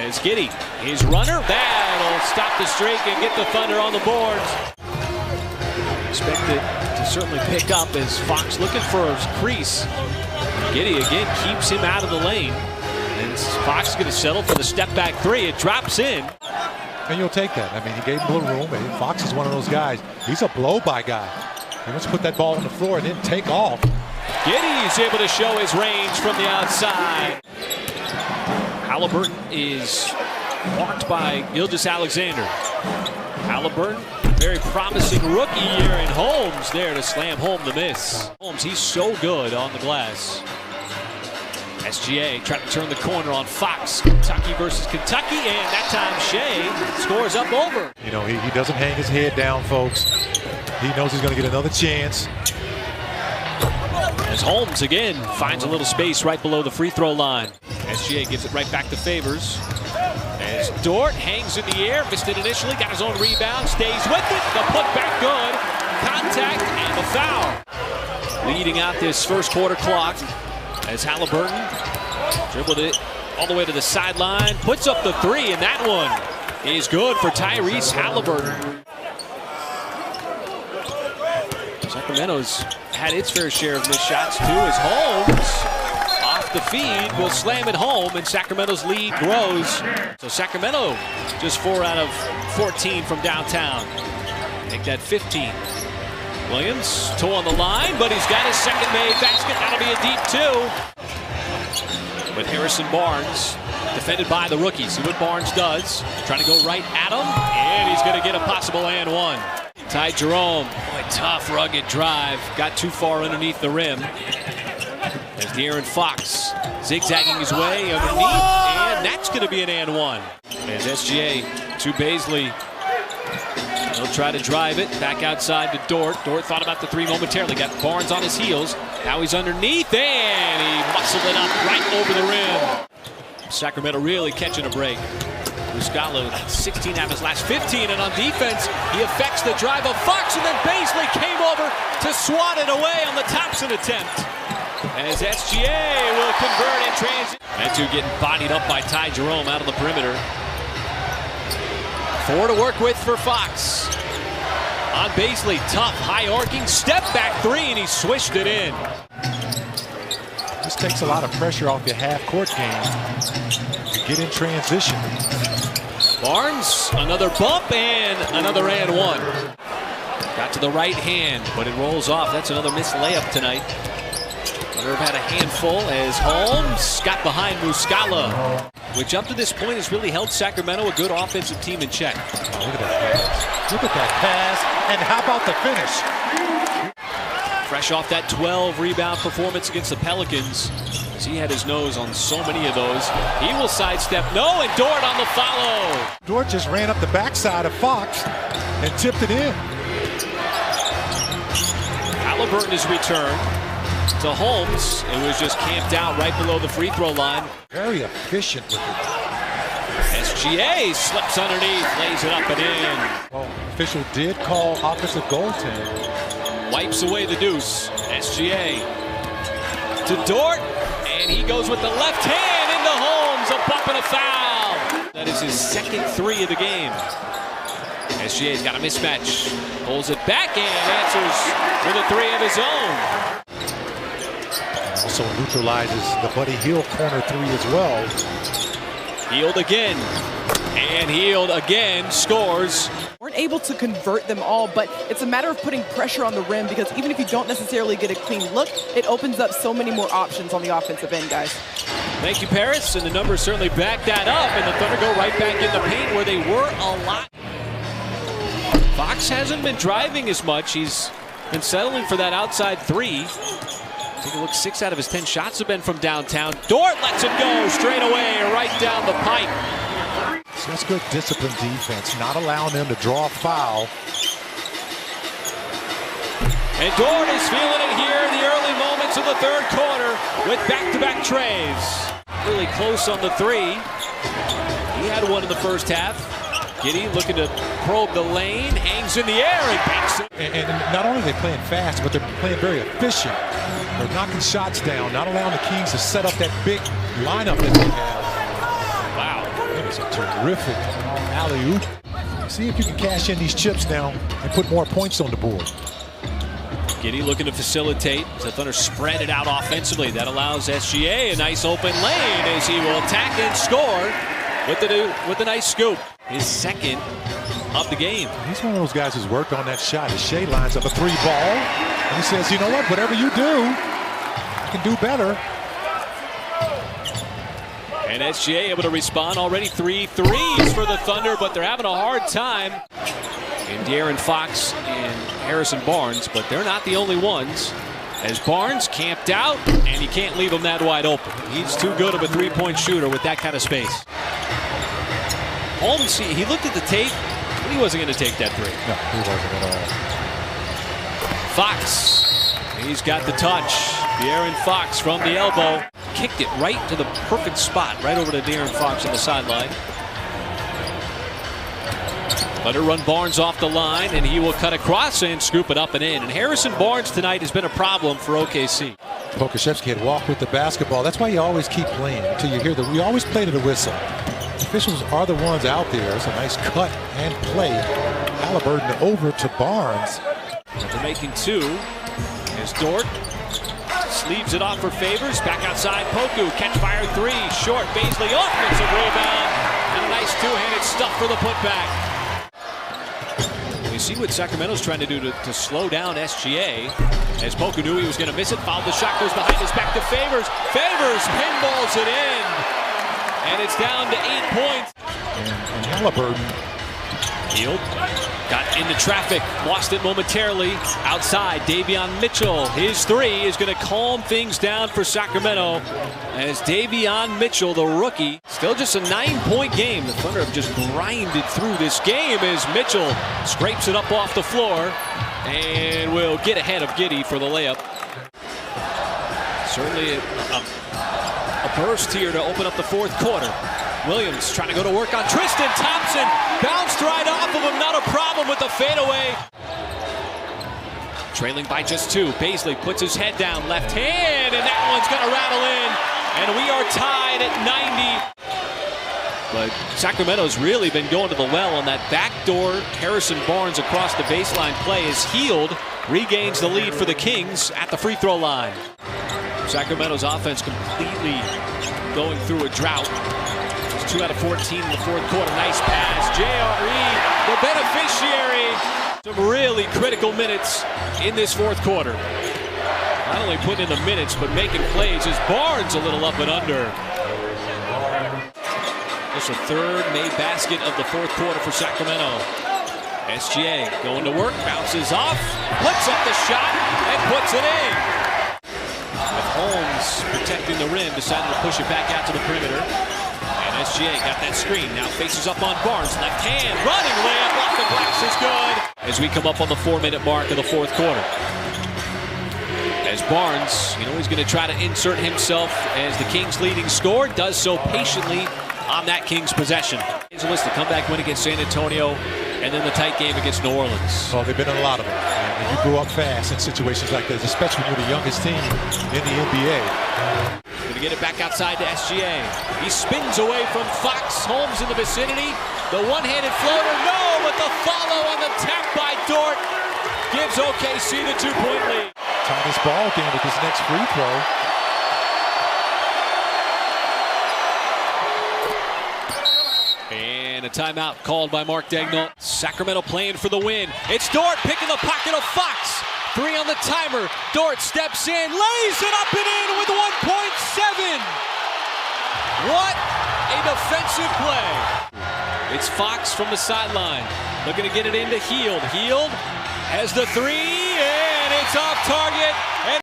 As Giddy, his runner, that'll stop the streak and get the Thunder on the boards. Expected to certainly pick up as Fox looking for a crease. Giddy again keeps him out of the lane. And Fox is going to settle for the step back three. It drops in. And you'll take that. I mean, he gave him a little room. And Fox is one of those guys. He's a blow-by guy. He wants to put that ball on the floor and then take off. Giddy is able to show his range from the outside. Halliburton is marked by Gilgeous-Alexander. Halliburton, very promising rookie year, and Holmes there to slam home the miss. Holmes, he's so good on the glass. SGA trying to turn the corner on Fox. Kentucky versus Kentucky, and that time Shea scores up over. You know, he doesn't hang his head down, folks. He knows he's going to get another chance. As Holmes again finds a little space right below the free throw line. SGA gives it right back to Favors. As Dort hangs in the air, missed it initially, got his own rebound, stays with it. The putback good. Contact and the foul. Leading out this first quarter clock as Halliburton dribbled it all the way to the sideline, puts up the three, and that one is good for Tyrese Halliburton. Sacramento's had its fair share of missed shots too, as Holmes off the feed will slam it home, and Sacramento's lead grows. So Sacramento just 4 out of 14 from downtown. Make that 15. Williams, toe on the line, but he's got his second made basket. That'll be a deep two. With Harrison Barnes defended by the rookie. See what Barnes does. Trying to go right at him, and he's going to get a possible and one. Ty Jerome, boy, tough, rugged drive. Got too far underneath the rim. There's De'Aaron Fox zigzagging his way underneath, and that's going to be an and one. As SGA to Baisley. He'll try to drive it back outside to Dort. Dort thought about the three momentarily. Got Barnes on his heels. Now he's underneath, and he muscled it up right over the rim. Sacramento really catching a break. Muscala, 16 out of his last 15, and on defense, he affects the drive of Fox, and then Baisley came over to swat it away on the Thompson attempt. As SGA will convert in transit. That two getting bodied up by Ty Jerome out of the perimeter. 4 to work with for Fox. On Baisley, tough, high arcing, step back three, and he swished it in. This takes a lot of pressure off your half-court game to get in transition. Barnes, another bump, and another and one. Got to the right hand, but it rolls off. That's another missed layup tonight. Irv had a handful as Holmes got behind Muscala, which up to this point has really held Sacramento, a good offensive team, in check. Oh, look at that pass. Look at that pass, and how about the finish? Fresh off that 12 rebound performance against the Pelicans, as he had his nose on so many of those. He will sidestep, no, and Dort on the follow. Dort just ran up the backside of Fox and tipped it in. Halliburton is returned to Holmes. It was just camped out right below the free throw line. Very efficient with it. SGA slips underneath, lays it up and in. Well, official did call offensive goaltending. Wipes away the deuce. SGA to Dort, and he goes with the left hand into Holmes, a bump and a foul. That is his second three of the game. SGA's got a mismatch, pulls it back and answers with a three of his own. Also neutralizes the Buddy Hield corner three as well. Hield again, and Hield again scores. Weren't able to convert them all, but it's a matter of putting pressure on the rim, because even if you don't necessarily get a clean look, it opens up so many more options on the offensive end, guys. Thank you, Paris, and the numbers certainly back that up, and the Thunder go right back in the paint where they were a lot. Fox hasn't been driving as much. He's been settling for that outside three. Take a look, 6 out of his 10 shots have been from downtown. Dort lets it go straight away, right down the pipe. So that's good disciplined defense, not allowing them to draw a foul. And Dort is feeling it here in the early moments of the third quarter with back-to-back trays. Really close on the three. He had one in the first half. Giddy looking to probe the lane, hangs in the air and banks it. And not only are they playing fast, but they're playing very efficient. They're knocking shots down, not allowing the Kings to set up that big lineup that they have. Wow. It's a terrific alley-oop. See if you can cash in these chips now and put more points on the board. Giddey looking to facilitate. The Thunder spread it out offensively. That allows SGA a nice open lane as he will attack and score with a nice scoop. His second of the game. He's one of those guys who's worked on that shot. As Shea lines up a 3 ball, and he says, you know what, whatever you do, I can do better. And SGA able to respond. Already 3 threes for the Thunder, but they're having a hard time. And De'Aaron Fox and Harrison Barnes, but they're not the only ones. As Barnes camped out, and you can't leave him that wide open. He's too good of a three-point shooter with that kind of space. Holmes, he looked at the tape. He wasn't going to take that three. No, he wasn't at all. Fox, he's got the touch. De'Aaron Fox from the elbow. Kicked it right to the perfect spot, right over to De'Aaron Fox on the sideline. Let her run Barnes off the line, and he will cut across and scoop it up and in. And Harrison Barnes tonight has been a problem for OKC. Pokusevski had walked with the basketball. That's why you always keep playing until you hear we always play to the whistle. Officials are the ones out there. It's a nice cut and play. Halliburton over to Barnes. They're making 2 as Dort sleeves it off for Favors. Back outside, Poku. Catch fire 3. Short. Baisley offensive rebound. And a nice two-handed stuff for the putback. We see what Sacramento's trying to do to slow down SGA. As Poku knew he was going to miss it. Fouled the shot. Goes behind his back to Favors. Favors pinballs it in. And it's down to 8 points. And Halliburton. Hield. Got into traffic. Lost it momentarily. Outside, Davion Mitchell. His 3 is going to calm things down for Sacramento. As Davion Mitchell, the rookie, still just a 9-point game. The Thunder have just grinded through this game as Mitchell scrapes it up off the floor and will get ahead of Giddey for the layup. Certainly a burst here to open up the 4th quarter. Williams trying to go to work on Tristan Thompson. Bounced right off of him. Not a problem with the fadeaway. Trailing by just 2. Baisley puts his head down. Left hand. And that one's going to rattle in. And we are tied at 90. But Sacramento's really been going to the well on that backdoor. Harrison Barnes across the baseline play is Hield. Regains the lead for the Kings at the free throw line. Sacramento's offense completely going through a drought. 2 out of 14 in the 4th quarter. Nice pass. JRE, the beneficiary. Some really critical minutes in this 4th quarter. Not only putting in the minutes, but making plays as Barnes a little up and under. Just a 3rd made basket of the 4th quarter for Sacramento. SGA going to work, bounces off, puts up the shot, and puts it in. With Holmes protecting the rim, decided to push it back out to the perimeter. SGA got that screen, now faces up on Barnes, left hand, running layup off the glass is good. As we come up on the 4-minute mark of the 4th quarter. As Barnes, he's going to try to insert himself as the Kings' leading scorer, does so patiently on that Kings possession. Angeles, the comeback win against San Antonio, and then the tight game against New Orleans. Oh, they've been in a lot of them. And you grow up fast in situations like this, especially when you're the youngest team in the NBA. Going to get it back outside to SGA. He spins away from Fox. Holmes in the vicinity. The one-handed floater, no, but the follow on the tap by Dort gives OKC the 2-point lead. Tightest ball game with this next free throw. And a timeout called by Mark Daigneault. Sacramento playing for the win. It's Dort picking the pocket of Fox. 3 on the timer. Dort steps in, lays it up and in with 1.7. What a defensive play. It's Fox from the sideline. Looking to get it into Hield. Hield has the 3, and it's off target. And